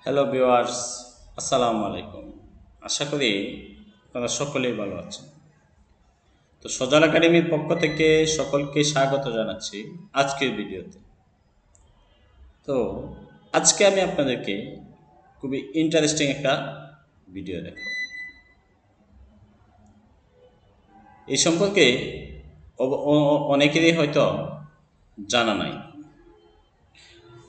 Hello viewers, আসসালামু আলাইকুম। আশা করি আপনারা সকলেই ভালো আছেন। তো সজাল একাডেমির পক্ষ থেকে সকলকে স্বাগত জানাচ্ছি আজকের ভিডিওতে। তো আজকে আমি আপনাদেরকে খুবই ইন্টারেস্টিং একটা ভিডিও দেখাবো। এই সম্পর্কে অনেকেরই হয়তো জানা নাই।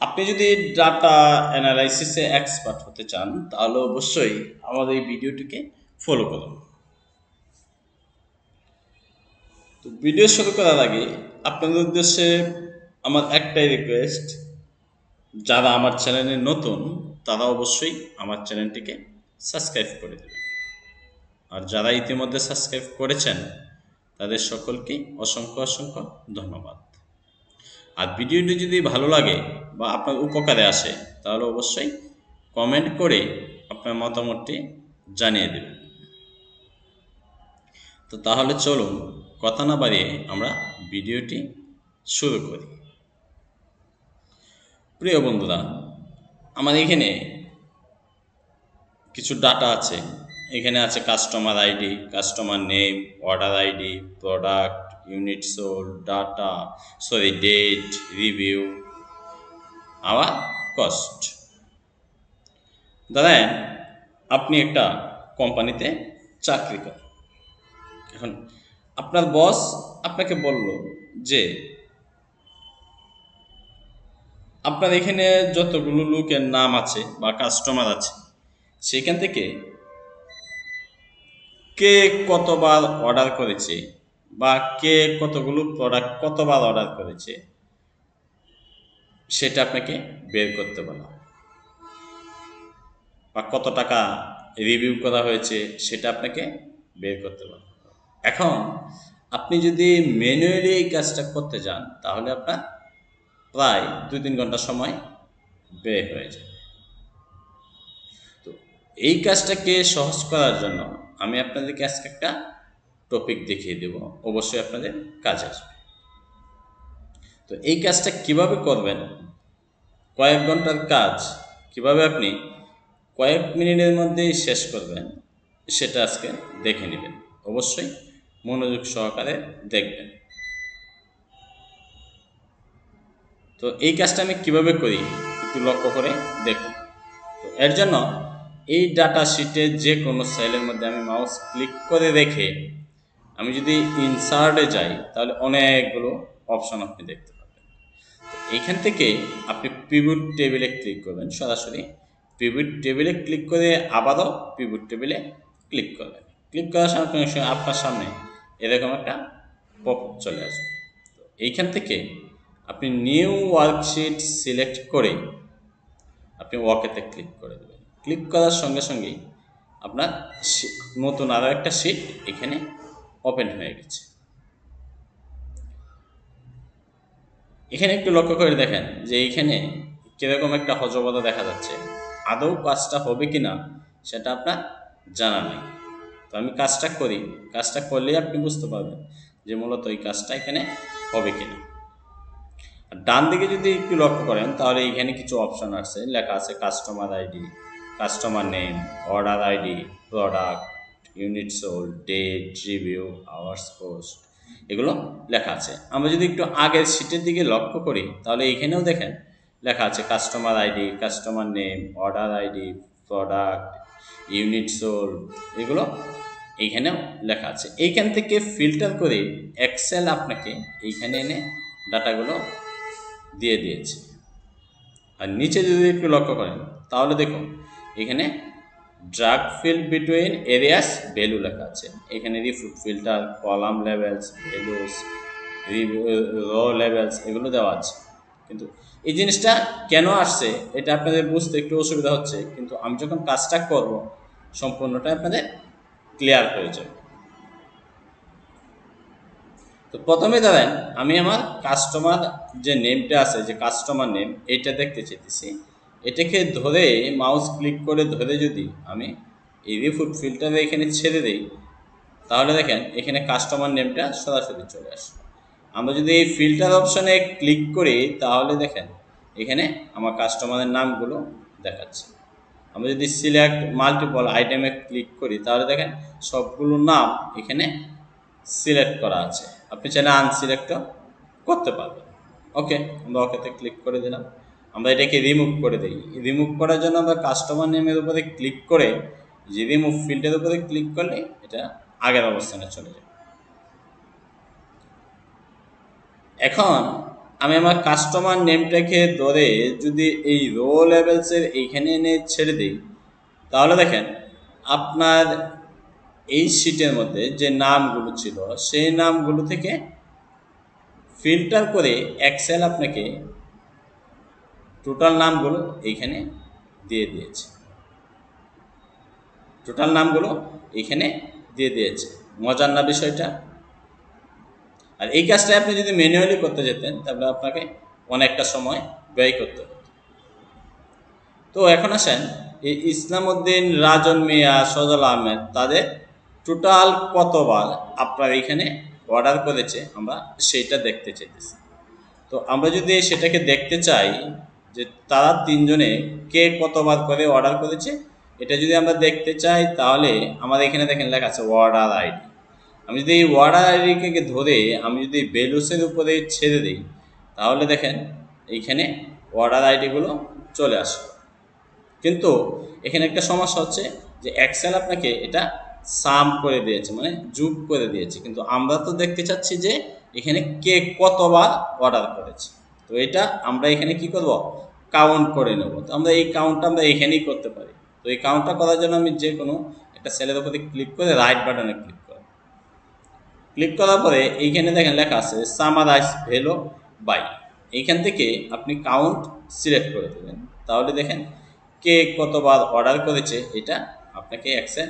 আপনি যদি ডাটা অ্যানালাইসিসে এক্সপার্ট হতে চান তাহলে অবশ্যই আমাদের এই ভিডিওটিকে ফলো করুন। তো ভিডিও শুরু করার আগে আপনাদের উদ্দেশ্যে আমার একটাই রিকোয়েস্ট, যারা আমার চ্যানেলে নতুন তারা অবশ্যই আমার চ্যানেলটিকে সাবস্ক্রাইব করে দেবেন, আর যারা ইতিমধ্যে সাবস্ক্রাইব করেছেন তাদের সকলকে অসংখ্য অসংখ্য ধন্যবাদ। আর ভিডিওটি যদি ভালো লাগে বা আপনার উপকারে আসে তাহলে অবশ্যই কমেন্ট করে আপনার মতামতটি জানিয়ে দেবেন। তো তাহলে চলুন কথা না বাড়িয়ে আমরা ভিডিওটি শুরু করি। প্রিয় বন্ধুরা, আমার এখানে কিছু ডাটা আছে। এখানে আছে customer ID, customer name, order ID, product, unit sold, data date, review, আবার কস্ট। ধরেন আপনি একটা কোম্পানিতে চাকরি করেন। এখন আপনার বস আপনাকে বলল যে আপনার এখানে যতগুলো লোকের নাম আছে বা কাস্টমার আছে সেখান থেকে কে কতবার অর্ডার করেছে বা কে কতগুলো প্রোডাক্ট কতবার অর্ডার করেছে সেটা আপনাকে বের করতে বলা, বা কত টাকা রিভিউ করা হয়েছে সেটা আপনাকে বের করতে বলা। এখন আপনি যদি ম্যানুয়ালি এই কাজটা করতে যান তাহলে আপনার প্রায় 2-3 ঘন্টা সময় ব্যয় হয়ে যায়। তো এই কাজটাকে সহজ করার জন্য আমি আপনাদেরকে আজকে একটা টপিক দেখিয়ে দেব, অবশ্যই আপনাদের কাজে আসবে। তো এই কাজটা কিভাবে করবেন, কয়েক ঘন্টার কাজ কিভাবে আপনি কয়েক মিনিটের মধ্যেই শেষ করবেন সেটা আজকে দেখে নেবেন। অবশ্যই মনোযোগ সহকারে দেখবেন। তো এই কাজটা আমি কিভাবে করি একটু লক্ষ্য করে দেখুন। তো এর জন্য এই ডাটা শিটের যে কোনো সেলের মধ্যে আমি মাউস ক্লিক করে রেখে আমি যদি ইনসার্টে যাই তাহলে অনেকগুলো অপশন আপনি দেখতে পাবেন। তো এইখান থেকে আপনি পিভট টেবিলে ক্লিক করবেন, সরাসরি পিভট টেবিলে ক্লিক করে আবারও পিভট টেবিলে ক্লিক করবেন। ক্লিক করার সঙ্গে সঙ্গে আপনার সামনে এরকম একটা পপ চলে আসবে। তো এইখান থেকে আপনি নিউ ওয়ার্কশিট সিলেক্ট করে আপনি ওকেতে ক্লিক করে দেবেন। ক্লিক করার সঙ্গে সঙ্গেই আপনার নতুন আরও একটা শিট এখানে ওপেন হয়ে গেছে। এখানে একটু লক্ষ্য করে দেখেন যে এইখানে কীরকম একটা হজবদা দেখা যাচ্ছে। আদৌ কাজটা হবে কি না সেটা আপনার জানা নেই। তো আমি কাজটা করি, কাজটা করলেই আপনি বুঝতে পারবেন যে মূলত এই কাজটা এখানে হবে কি না। আর ডান দিকে যদি একটু লক্ষ্য করেন তাহলে এখানে কিছু অপশন আছে, লেখা আছে customer ID, customer name, order ID, product, unit sold, date, review, hours, post, এগুলো লেখা আছে। আমরা যদি একটু আগের শিটের দিকে লক্ষ্য করি তাহলে এইখানেও দেখেন লেখা আছে customer ID, customer name, order ID, product, unit sold, এগুলো এইখানেও লেখা আছে। এইখান থেকে ফিল্টার করে এক্সেল আপনাকে এইখানে এনে ডাটাগুলো দিয়ে দিয়েছে। আর নিচে যদি একটু লক্ষ্য করেন তাহলে দেখুন এখানে drag field between areas value লেখা আছে। এখানে report filter, column labels, values, row labels এগুলো দেওয়া আছে। কিন্তু এই জিনিসটা কেন আসছে এটা আপনাদের বুঝতে একটু অসুবিধা হচ্ছে, কিন্তু আমি যখন কাজটা করব সম্পূর্ণটা আপনাদের ক্লিয়ার হয়ে যাবে। তো প্রথমে ধরেন আমি আমার কাস্টমার যে নেমটা আছে, যে কাস্টমার নেম, এটা দেখতে চাইতেছি। এটাকে ধরে মাউস ক্লিক করে ধরে যদি আমি এই রিফুট ফিল্টারে এখানে ছেড়ে দিই তাহলে দেখেন এখানে কাস্টমার নেমটা সরাসরি চলে আসে। আমরা যদি এই ফিল্টার অপশানে ক্লিক করি তাহলে দেখেন এখানে আমার কাস্টমারের নামগুলো দেখাচ্ছে। আমরা যদি সিলেক্ট মাল্টিপল আইটেমে ক্লিক করি তাহলে দেখেন সবগুলো নাম এখানে সিলেক্ট করা আছে, আপনি চাইলে আনসিলেক্টও করতে পারবেন। ওকে, আমরা ওকেতে ক্লিক করে দিলাম। আমরা এটাকে রিমুভ করে দিই। রিমুভ করার জন্য আমরা কাস্টমার নেমের উপরে ক্লিক করে যে রিমুভ ফিল্ডের উপরে ক্লিক করলে এটা আগের অবস্থানে চলে যাবে। এখন আমি আমার কাস্টমার নেমটাকে ধরে যদি এই রো লেভেলসের এইখানে এনে ছেড়ে দিই তাহলে দেখেন আপনার এই শিটের মধ্যে যে নামগুলো ছিল সেই নামগুলো থেকে ফিল্টার করে এক্সেল আপনাকে টোটাল নামগুলো এইখানে দিয়ে দিয়েছে। টোটাল নামগুলো এইখানে দিয়ে দিয়েছে। মজার না বিষয়টা? আর এই কাজটা আপনি যদি ম্যানুয়ালি করতে যেতেন তাহলে আপনাকে অনেকটা সময় ব্যয় করতে হতো। তো এখন আসেন এই ইসলামউদ্দিন, রাজন মিয়া, সজল আহমেদ তাদের টোটাল কতবার আপনার এখানে অর্ডার করেছে আমরা সেইটা দেখতে চাইতেছি। তো আমরা যদি সেটাকে দেখতে চাই যে তারা তিনজনে কে কতবার করে অর্ডার করেছে, এটা যদি আমরা দেখতে চাই তাহলে আমাদের এখানে দেখেন লেখা আছে অর্ডার আইডি। আমি যদি এই অর্ডার আইডিকে ধরে আমি যদি ভ্যালুসের উপরে ছেড়ে দিই তাহলে দেখেন এইখানে অর্ডার আইডিগুলো চলে আসে। কিন্তু এখানে একটা সমস্যা হচ্ছে যে এক্সেল আপনাকে এটা সাম করে দিয়েছে, মানে যোগ করে দিয়েছে, কিন্তু আমরা তো দেখতে চাচ্ছি যে এখানে কে কতবার অর্ডার করেছে। তো এটা আমরা এখানে কি করব, কাউন্ট করে নেব। তো আমরা এই কাউন্টটা আমরা এখানেই করতে পারি। তো এই কাউন্টটা করার জন্য আমি যে কোনো একটা সেলের উপরে ক্লিক করে রাইট বাটনে ক্লিক করার পরে এইখানে দেখেন লেখা আছে সামারাইজ ভ্যালু বাই। এইখান থেকে আপনি কাউন্ট সিলেক্ট করে দেবেন, তাহলে দেখেন কে কতবার অর্ডার করেছে এটা আপনাকে এক্সেল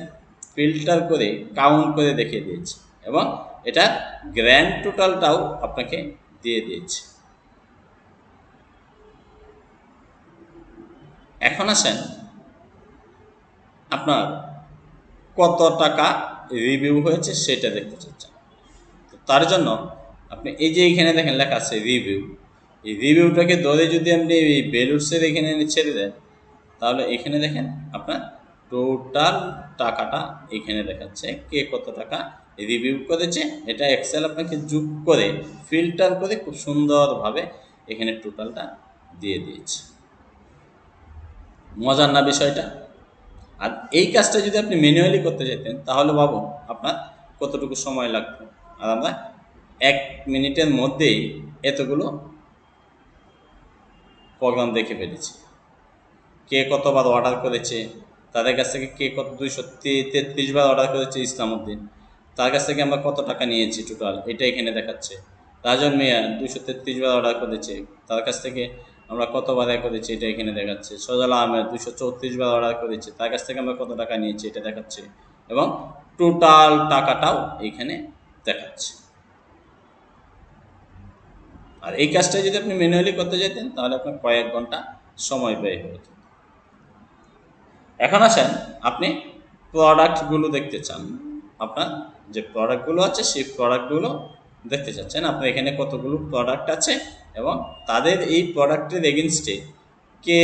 ফিল্টার করে কাউন্ট করে দেখিয়ে দিয়েছে এবং এটা গ্র্যান্ড টোটালটাও আপনাকে দিয়ে দিয়েছে। এখন আসেন আপনার কত টাকা রিভিউ হয়েছে সেটা দেখতে চাচ্ছেন। তো তার জন্য আপনি এই যে এখানে দেখেন লেখা আছে রিভিউ, এই রিভিউটাকে ধরে যদি আপনি এই ভ্যালুসের এখানে ছেড়ে দেন তাহলে এখানে দেখেন আপনার টোটাল টাকাটা এখানে দেখাচ্ছে কে কত টাকা রিভিউ করেছে। এটা এক্সেল আপনাকে যোগ করে ফিল্টার করে খুব সুন্দরভাবে এখানে টোটালটা দিয়ে দিয়েছে। মজার না বিষয়টা? আর এই কাজটা যদি আপনি ম্যানুয়ালি করতে যেতেন তাহলে ভাবুন আপনার কতটুকু সময় লাগতো। আর আমরা 1 মিনিটের মধ্যেই এতগুলো প্রোগ্রাম দেখে ফেলেছি। কে কতবার অর্ডার করেছে, তাদের কাছ থেকে কে কত 233 বার অর্ডার করেছে ইসলামউদ্দিন, তার কাছ থেকে আমরা কত টাকা নিয়েছি টোটাল এটা এখানে দেখাচ্ছে। রাজন মিয়া 233 বার অর্ডার করেছে, তার কাছ থেকে আমরা কতবার করেছি এটা এখানে দেখাচ্ছে। সজল আহমেদ 234 বার অর্ডার করেছে, তার কাছ থেকে আমরা কত টাকা নিয়েছি এটা দেখাচ্ছে এবং টোটাল টাকাটাও এখানে দেখাচ্ছে। আর এই কাজটা যদি আপনি ম্যানুয়ালি করতে যেতেন তাহলে আপনার কয়েক ঘন্টা সময় ব্যয় হতো। এখন আসেন আপনি প্রোডাক্টগুলো দেখতে চান, আপনার যে প্রোডাক্টগুলো আছে সেই প্রোডাক্টগুলো দেখতে চাচ্ছেন। আপনার এখানে কতগুলো প্রোডাক্ট আছে এবং তাদের এই প্রোডাক্টের এগেনস্টে কে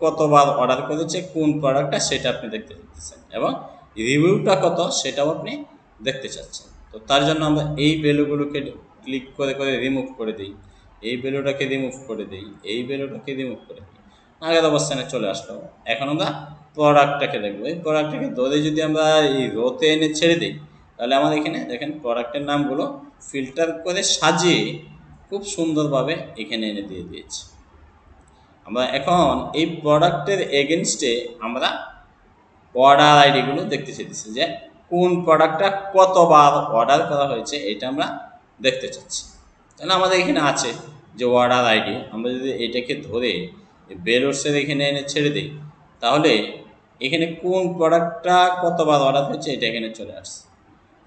কতবার অর্ডার করেছে কোন প্রোডাক্টটা সেটা আপনি দেখতে চাচ্ছেন এবং রিভিউটা কত সেটাও আপনি দেখতে চাচ্ছেন। তো তার জন্য আমরা এই ভ্যালুগুলোকে ক্লিক করে করে রিমুভ করে দিই, এই ভ্যালুটাকে রিমুভ করে দিই, এই ভ্যালুটাকে রিমুভ করে দিই, আগের অবস্থানে চলে আসলো। এখন আমরা প্রোডাক্টটাকে দেখবো। এই প্রোডাক্টটাকে ধরে যদি আমরা এই রোতে এনে ছেড়ে দিই তাহলে আমাদের এখানে দেখেন প্রোডাক্টের নামগুলো ফিল্টার করে সাজিয়ে খুব সুন্দরভাবে এখানে এনে দিয়ে দিয়েছি। আমরা এখন এই প্রোডাক্টের এগেনস্টে আমরা অর্ডার আইডিগুলো দেখতে চাইতেছি যে কোন প্রোডাক্টটা কতবার অর্ডার করা হয়েছে এটা আমরা দেখতে চাচ্ছি। তাহলে আমাদের এখানে আছে যে অর্ডার আইডি, আমরা যদি এটাকে ধরে বেলোডসের এখানে এনে ছেড়ে দিই তাহলে এখানে কোন প্রোডাক্টটা কতবার অর্ডার হয়েছে এটা এখানে চলে আসছে।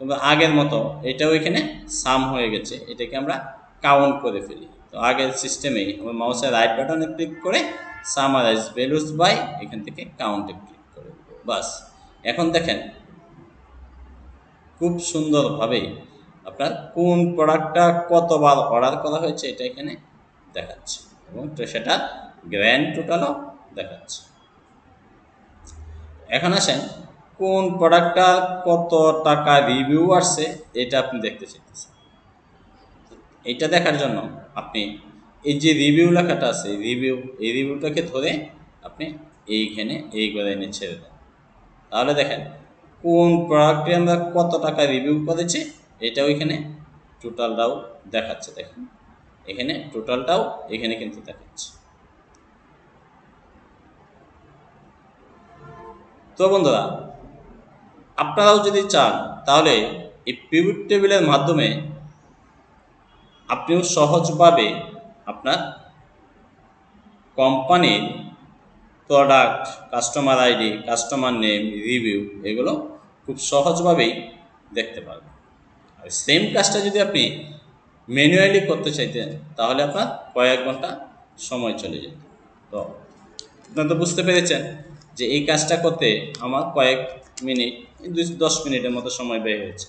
তবে আগের মতো এটাও এখানে সাম হয়ে গেছে, এটাকে আমরা কাউন্ট করে ফেলি। তো আগের সিস্টেমেই আমরা মাউসের রাইট বাটনে ক্লিক করে সামারাইজ ভ্যালুস বাই এখান থেকে কাউন্টে ক্লিক করে বাস। এখন দেখেন খুব সুন্দরভাবে আপনার কোন প্রোডাক্টটা কতবার অর্ডার করা হয়েছে এটা এখানে দেখাচ্ছে এবং সেটা গ্র্যান্ড টোটালও দেখাচ্ছে। এখন আসেন কোন প্রোডাক্টটা কত টাকা রিভিউ আসছে এটা আপনি দেখতে চাইতেছেন। এটা দেখার জন্য আপনি এই যে রিভিউ লেখাটা আছে এই রিভিউটাকে ধরে আপনি এইখানে এই করে এনে ছেড়ে দেন। তাহলে দেখেন কোন প্রোডাক্টে আমরা কত টাকা রিভিউ করেছি এটা ওইখানে টোটালটাও দেখাচ্ছে। দেখেন এখানে টোটালটাও এখানে কিন্তু দেখাচ্ছে। তো বন্ধুরা, আপনারাও যদি চান তাহলে এই পিভট টেবিলের মাধ্যমে আপনিও সহজভাবে আপনার কোম্পানির product, customer ID, customer name, review এগুলো খুব সহজভাবেই দেখতে পারবেন। আর সেম কাজটা যদি আপনি ম্যানুয়ালি করতে চাইতেন তাহলে আপনার কয়েক ঘন্টা সময় চলে যেত। তো আপনারা তো বুঝতে পেরেছেন যে এই কাজটা করতে আমার কয়েক মিনিট, 10 মিনিটের মতো সময় ব্যয় হয়েছে।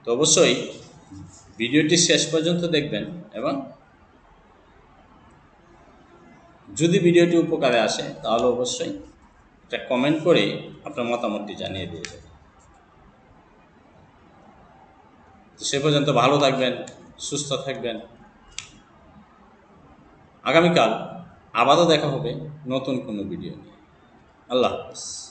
তো অবশ্যই ভিডিওটি শেষ পর্যন্ত দেখবেন এবং যদি ভিডিওটি উপকারে আসে তাহলে অবশ্যই একটা কমেন্ট করে আপনার মতামতটি জানিয়ে দিয়ে যাবেন। তো সে পর্যন্ত ভালো থাকবেন, সুস্থ থাকবেন। আগামীকাল আবারও দেখা হবে নতুন কোনো ভিডিও নিয়ে। আল্লাহ হাফেজ।